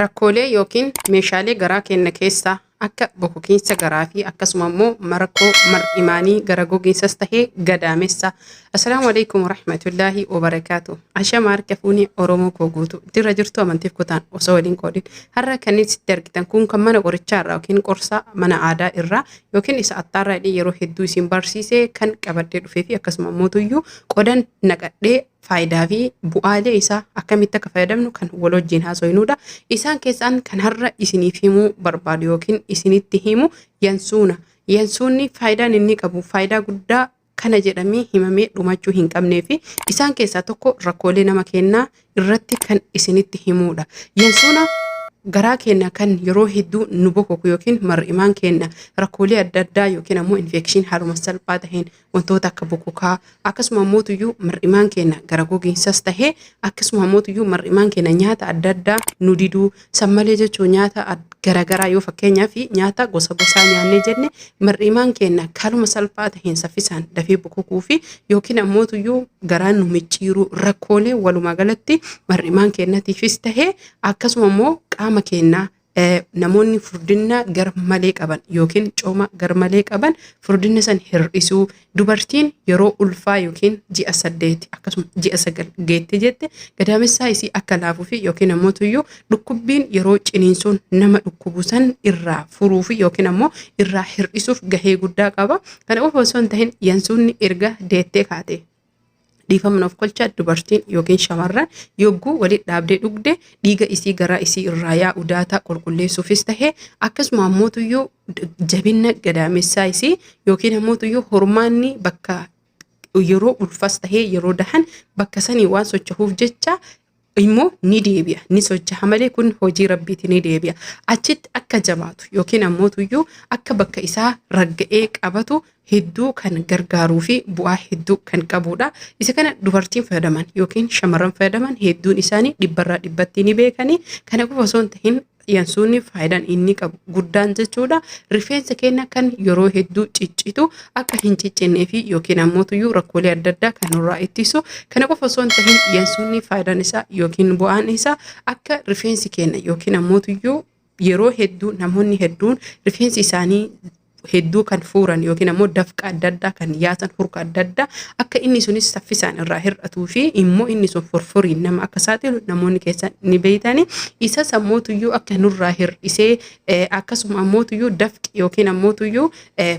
Rakkoolee yookiin meeshaalee garaa keenya keessaa akka bokokiinsa garaa fi akkasuma immoo marakkoo mar'imaanii gara gogiinsas tahee gadaamessa. Assalaamu alaykum warahmatullaahi wabarakaatu. Ashama harka fuuni Oromoo koo guutu dirra jirtu amantiif kutaan osoo waliin qoodin. Har'a kan itti argitan kun kan mana qorichaa irraa yookiin qorsa mana aadaa irraa yookiin isa attaarraa yeroo hedduu isin barsiisee kan qabadee dhufee fi akkasuma mootuyyuu qodan naqadhee faayidaa fi bu'aalee isaa akkamitti akka fayyadamnu kan wal wajjin haasofnudha. Isaan keessaan kan har'a isiniif himuu barbaadu yookiin isinitti himu yansuuna. Yansuunni faayidaan inni qabu faayidaa guddaa kana jedhamee himamee dhumachuu hin qabnee fi isaan keessaa tokko rakkoolee nama keenyaa irratti kan isinitti himudha. Yansuuna garaa keenya kan yeroo hedduu nu bokoku yookiin mar'imaan keenya rakkoolee adda addaa yookiin ammoo infekshin haaluma salphaa taheen wantoota akka bokokaa akkasuma mootuyyuu mar'imaan keenya gara gogiinsas tahee akkasuma mootuyyuu mar'imaan keenya nyaata adda addaa nu diduu sammalee jechuun nyaata garagaraa yoo fakkeenyaa fi nyaata gosa gosaa nyaannee jenne mar'imaan keenya haaluma salphaa taheen saffisaan dafee bokokuu fi yookiin ammootuyyuu garaan nu micciiruu rakkoolee walumaa galatti mar'imaan keenyatiifis tahee akkasuma immoo qaama keenyaa namoonni furdina gar malee qaban yookiin cooma gar malee qaban furdina san hir'isuu dubartiin yeroo ulfaa yookiin ji'a 8 akkasuma ji'a 9 geette jette gadaamessaa isii akka laafuu fi yookiin ammoo tuyyuu dhukkubbiin yeroo ciniinsuun nama dhukkubu san irraa furuu fi yookiin ammoo irraa hir'isuuf gahee guddaa qaba. Kana qofa osoo hin tahin yansuunni erga deettee kaate dhiifamna of kolcha dubartiin yookiin shamarran yogguu walitti dhaabdee dhugde dhiiga isii garaa isii irraa yaa'u daataa qulqulleessuufis tahee akkasuma ammootuyyuu jabina gadaamessaa isii yookiin ammootuyyuu hormaanni bakka yeroo ulfas tahee yeroo dahan bakka sanii waan socho'uuf jecha immoo ni deebi'a ni socho'a malee kun hojii rabbiiti ni deebi'a achitti akka jabaatu yookiin ammootuyyuu akka bakka isaa ragga'ee qabatu hedduu kan gargaaruu fi bu'aa hedduu kan qabudha. Isa kana dubartiin fayyadaman yookiin shamarran fayyadaman hedduun isaanii dhibbarraa dhibbatti ni beekanii. Kana qofa osoo hin tahin yansuunni faayidaan inni qabu guddaan jechuudha. Rifeensa keenya kan yeroo hedduu ciccitu akka hin ciccennee fi yookiin ammootuyyuu rakkoolee adda addaa kan nurraa ittisu. Kana qofa osoo hin tahin yansuunni faayidaan isaa yookiin bu'aan isaa akka rifeensi keenya yookiin ammootuyyuu yeroo hedduu namoonni hedduun rifeensi isaanii hedduu kan fuuran yookiin ammoo dafqa adda addaa kan yaasan hurka adda addaa akka inni sunis saffisaan irraa hir'atuu fi immoo inni sun furfuriin nama akka saaxilu namoonni keessan ni beeytani. Isa sammootuyyuu akka nurraa hir'isee akkasuma ammootuyyuu dafqi yookiin ammootuyyuu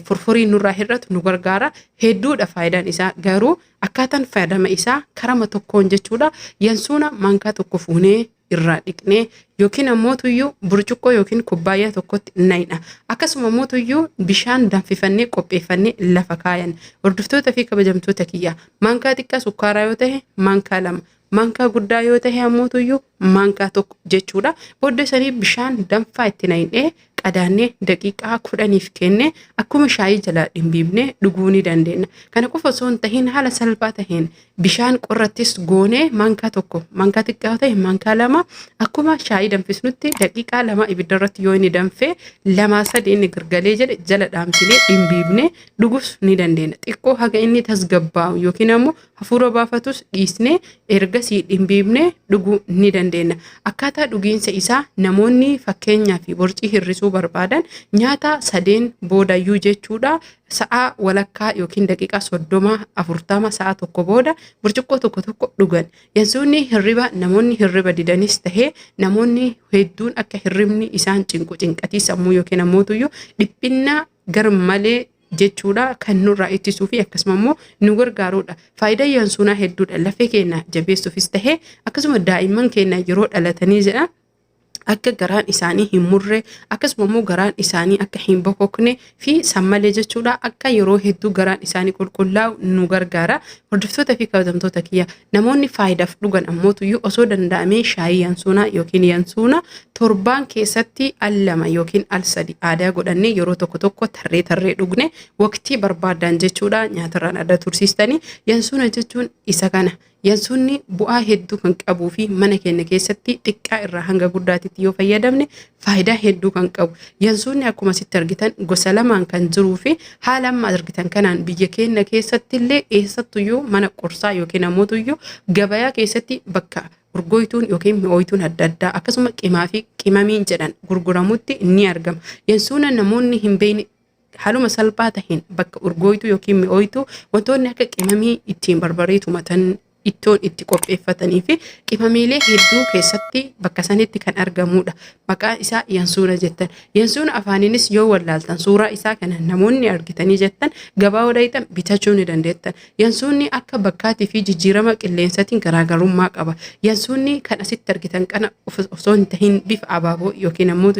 furfuriin nurraa hir'atu nu gargaara. Hedduudha faayidaan isaa garuu akkaataan fayyadama isaa karama tokkoon jechuudha. Yansuuna maankaa tokko fuunee irraa dhiqnee yookiin ammootuyyuu burcuqqoo yookiin kubbaayyaa tokkotti nayna akkasuma ammootuyyuu bishaan danfifannee qopheeffannee lafa kaayan. Hordoftoota fi kabajamtoota kiyyaa maankaa xiqqaa sukkaaraa yoo tahe maankaa 2 maankaa guddaa yoo tahe ammootuyyuu maankaa 1 jechuudha. Booddee sanii bishaan danfaa itti naynee qadaannee daqiiqaa 10 kenne akkuma shaayii jala dhimbiibnee dhuguu ni dandeenya. Kana qofa osoo hin tahin haala salphaa taheen bishaan qorrattis goonee maankaa 1 maankaa xiqqaa ta'e maankaa 2 akkuma shaayii danfisnutti daqiiqaa 2 ibidda irratti yoo inni danfee 2-3 inni gargalee jedhe jala dhaamsinee dhimbiibnee dhugus ni dandeenya. Xiqqoo haga inni tasgabbaa'u yookiin ammoo hafuura baafatus dhiisnee ergasii dhimbiibnee dhuguu ni dandeenya. Akkaataa dhugiinsa isaa namoonni fakkeenyaa fi borcii hir'isuu barbaadan nyaata 3 boodayyuu jechuudha. Sa'a walakkaa yookiin daqiiqaa 30-40 sa'a tokko booda burcuqqoo tokko dhugan. Yansuunni hirriba namoonni hirriba didanis tahee namoonni hedduun akka hirribni isaan cinqatii sammuu yookiin ammootuyyuu dhiphina gar malee jechuudha kan nurraa ittisuu fi akkasuma immoo nu gargaarudha. Faayidaan yansuunaa hedduudha. Lafee keenya jabeessuufis tahee akkasuma daa'imman keenya yeroo dhalatanii jedha akka garaan isaanii hin murre akkasuma immoo garaan isaanii akka hin bokokne fi sammalee jechuudha akka yeroo hedduu garaan isaanii qulqullaa'u nu gargaara. Hordoftoota fi kabajamtoota kiyya namoonni faayidaaf dhugan ammootuyyuu osoo danda'amee shaayii yansuunaa yookiin yansuuna torbaan keessatti al 2 yookiin al 3 aadaa godhannee yeroo tokko tarree dhugne waqtii barbaadan jechuudha. Nyaatarraan adda tursiistanii yansuuna jechuun isa kana. Yansuunni bu'aa hedduu kan qabuu fi mana keenya keessatti xiqqaa irraa hanga guddaatitti yoo fayyadamne faayidaa hedduu kan qabu. Yansuunni akkuma sitti argitan gosa 2 kan jiruu fi haala amma argitan kanaan biyya keenya keessatti illee eessattuyyuu mana qorsaa yookiin ammootuyyuu gabayaa keessatti bakka urgoytuun yookiin mi'ooytuun adda addaa akkasuma qimaa fi qimamiin jedhan gurguramutti ni argama. Yansuuna namoonni hin beekne haaluma salphaa taheen bakka urgoytuu yookiin mi'ooytuu wantoonni akka qimamii ittiin barbaree tumatan ittoon itti qopheeffatanii fi qimamiilee hedduu keessatti bakka sanitti kan argamudha. Maqaa isaa yansuuna jettan. Yansuuna afaaninis yoo wallaaltan suuraa isaa kana namoonni argitanii jettan gabaa hodhaytan bitachuu ni dandeettan. Yansuunni akka bakkaatii fi jijjiirama qilleensaatiin garaagarummaa qaba. Yansuunni kan asitti argitan kana osoo hin tahin bifa abaaboo yookiin ammoo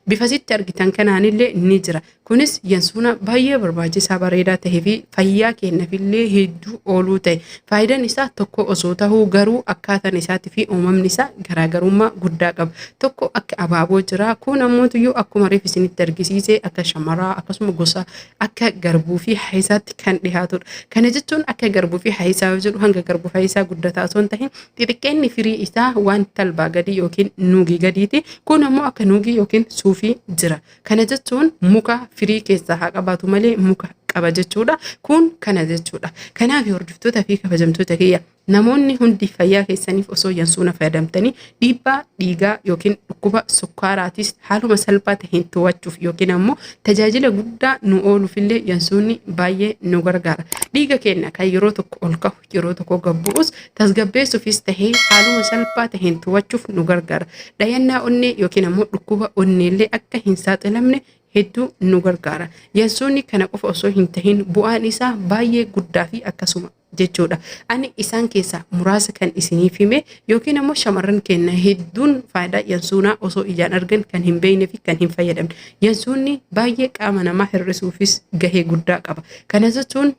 bifa asitti argitan kanaanillee ni jira. Kunis yansuuna baay'ee barbaachisaa bareedaa tahee fi fayyaa keenyaafillee hedduu ooluu ta'e. Faayidaan isaa tokko osoo tahuu garuu akkaataan isaatii fi uumamni isaa garaagarummaa guddaa qaba. Tokko akka abaaboo jira. Kun ammoo akkuma reef isinitti argisiise akka shamaraa akkasuma gosa akka garbuu fi haayisaatti kan dhiyaatudha. Kana jechuun akka garbuu fi haayisaa jedhu hanga garbuu fi haayisaa guddataa osoo hin tahin xixiqqeenni firii isaa waan talbaa gadii yookiin nuugii gadiiti. Kun ammoo akka nuugii yookiin suufii jira. Kana jechuun muka firii keessaa haa qabaatu malee muka qaba jechuudha. Kun kana jechuudha. Kanaaf hordoftoota fi kabajamtoota kiyya namoonni hundi fayyaa keessaniif osoo yansuuna fayyadamtanii dhiibbaa dhiigaa yookiin dhukkuba sukkaaraatis haaluma salphaa taheen to'achuuf yookiin ammoo tajaajila guddaa nu ooluufillee yansuunni baay'ee nu gargaara. Dhiiga keenya kan yeroo tokko ol kahu yeroo tokko gabbu'us tasgabbeessuufis tahee haaluma salphaa taheen to'achuuf nu gargaara. Dhayannaa onnee yookiin ammoo dhukkuba onneellee akka hin saaxilamne hedduu nu gargaara. Yansuunni kana qofa osoo hin tahin bu'aan isaa baay'ee guddaa fi akkasuma jechuudha. Ani isaan keessaa muraasa kan isiniif hime yookiin ammoo shamarran keenya hedduun faayidaa yansuunaa osoo ijaan argan kan hin beekne fi kan hin fayyadamne. Yansuunni baay'ee qaama namaa hir'isuufis gahee guddaa qaba. Kana jechuun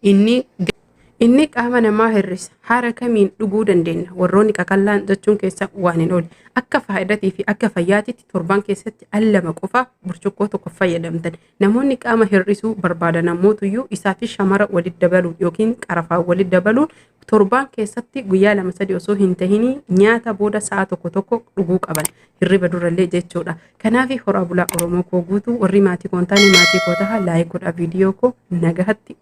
inni qaama namaa hir'isa. Haala kamiin dhuguu dandeenya? Warroonni qaqallaan jechuun keessa waan hin oolle. Akka faayidatii fi akka fayyaatitti torban keessatti al lama qofa burcuqqoo tokko fayyadamtan. Namoonni qaama hir'isuu barbaadan ammootuyyuu isaa fi shamara walitti dabaluun yookiin qarafaa walitti dabaluun torban keessatti guyyaa 2-3 osoo hin tahin nyaata booda sa'a tokko dhuguu qaban. Hirriba durallee jechuudha. Kanaaf horaa bulaa Oromoo koo guutuu warri maatii koon taane maatii koo taha laayik godhaa viidiyoo koo nagahatti